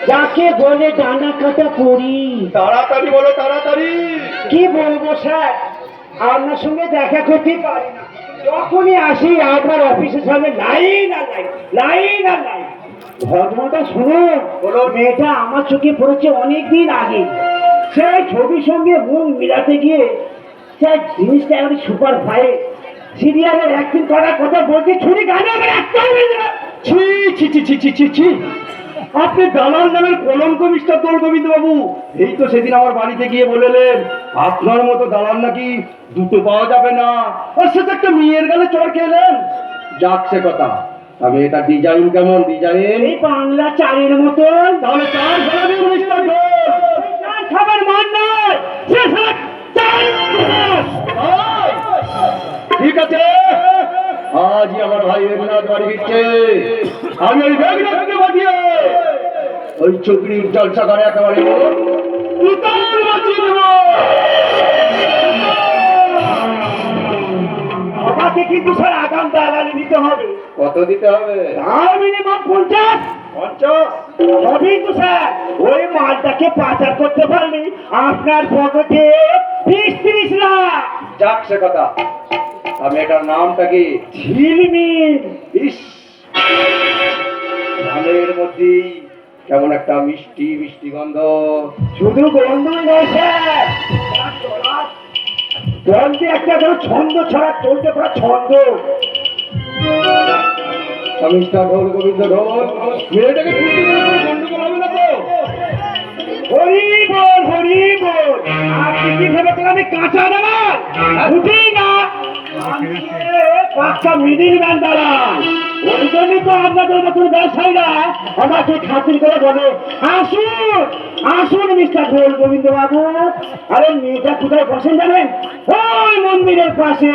যাকে বলে ডানা কাটা পড়ি। তাড়াতাড়ি বলো, তাড়াতাড়ি। কি বলবো স্যার, আপনার সঙ্গে দেখা করতে পারি না। যখনই আসি আপনার অফিসের সামনে লাইন আর লাইন, লাইন আর লাইন। ঘটনাটা শুনুন। বলো। মেয়েটা আমার চোখে পড়েছে অনেকদিন আগে। সেই ছবির সঙ্গে মুখ মিলাতে গিয়ে স্যার জিনিসটা একেবারে সুপার ফাইন। সিরিয়ালের অ্যাক্টিং করার কথা বলতে ছুরি গানে আমার একটা ছি ছি ছি ছি ছি ছি ছি। আপনি দালাল নামের কলঙ্ক মিস্টার দোল গোবিন্দ বাবু। এই তো সেদিন আমার বাড়িতে গিয়ে বলেলেন আপনার মতো দালাল নাকি দুটো পাওয়া যাবে না, আর সেটা একটা মেয়ের গালে চড় খেলেন। যাক সে কথা, তবে এটা ডিজাইন কেমন? ডিজাইন এই বাংলা চারের মতন। তাহলে চার ফেলাবে মিস্টার দোল। চার খাবার মান নয়, সে সারা চার খাস। তাই? ঠিক আছে, আজই আমার ভাই মেঘনাথ বাড়ি ফিরছে। আমি ওই মেঘনাথকে বাঁধিয়ে ওই চুকরির জলসা করে একেবারে উতাল বাঁচিয়ে দেব। আমাকে কিন্তু স্যার আগাম দালালি দিতে হবে। কত দিতে হবে? তার মিনিমাম 50। 50? সবই তো স্যার, ওই মালটাকে পাচার করতে পারলে আপনার পকেটে 20-30 লাখ। যাক সে কথা, আমি এটার নামটা কি? ঝিলমিল। ইস, ধানের মধ্যে কেমন একটা মিষ্টি মিষ্টি গন্ধ। শুধু গন্ধ নয় স্যার, গন্ধে একটা যেন ছন্দ ছড়া চলতে পারা ছন্দ। মিস্টার ঢোল গোবিন্দ ঢোল, মেয়েটাকে ফুটি গন্ডগোল হবে না তো? হরি বল, হরি বল। আপনি কি ভেবেছেন আমি কাঁচা দালাল? উঠি না, আমি পাক্কা মিডিল ম্যান দালাল। ওই জন্যই তো আপনাদের মতন ব্যবসায়ীরা আমাকে খাতির করে বলে আসুন আসুন মিস্টার ঢোল গোবিন্দ বাবু। আরে মেয়েটা কোথায় বসেন জানেন? ওই মন্দিরের পাশে,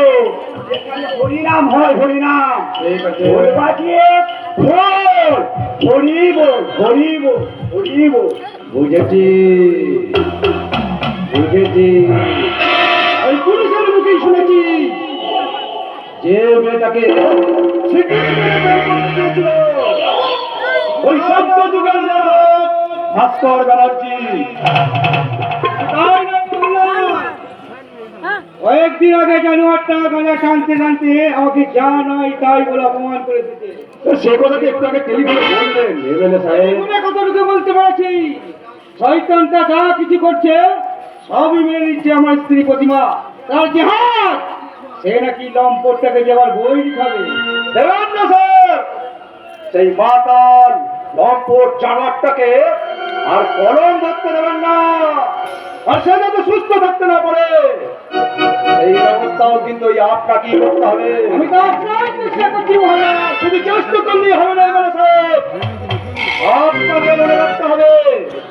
যেখানে হরিনাম হয়, হরিনাম। ঠিক আছে। ঢোল বাজিয়ে ঢোল, হরি বল, হরি বল, হরি বল। বুঝেছি বুঝেছি, ওই পুলিশের মুখেই শুনেছি যে মেয়েটাকে সিকিউরিটি বের করতে দিয়েছিল ওই শব্দ যুগের লোক ভাস্কর ব্যানার্জি। তাই না বললাম? কয়েকদিন আগে জানুয়ারটা গাঁজা টানতে টানতে আমাকে যা নাই তাই বলে অপমান করে দিতে। তো সে কথাটি একটু আগে টেলিফোনে বললেন এমএলএ সাহেব। কতটুকু বলতে পারছি, শয়তানটা যা কিছু করছে সবই মেনে নিচ্ছে আমার স্ত্রী প্রতিমা। তার জেহাদ, সে নাকি লম্পটটাকে যে আবার বই খাবে। দেবেন না স্যার, সেই মাতাল লম্পট জানোয়ারটাকে আর কলম ধরতে দেবেন না, আর সে যাতে সুস্থ থাকতে না পারে। এই ব্যবস্থাও কিন্তু ওই আপনাকেই করতে হবে। আমি তো আপনার চেষ্টা করছি মহারাজ। শুধু চেষ্টা করলেই হবে না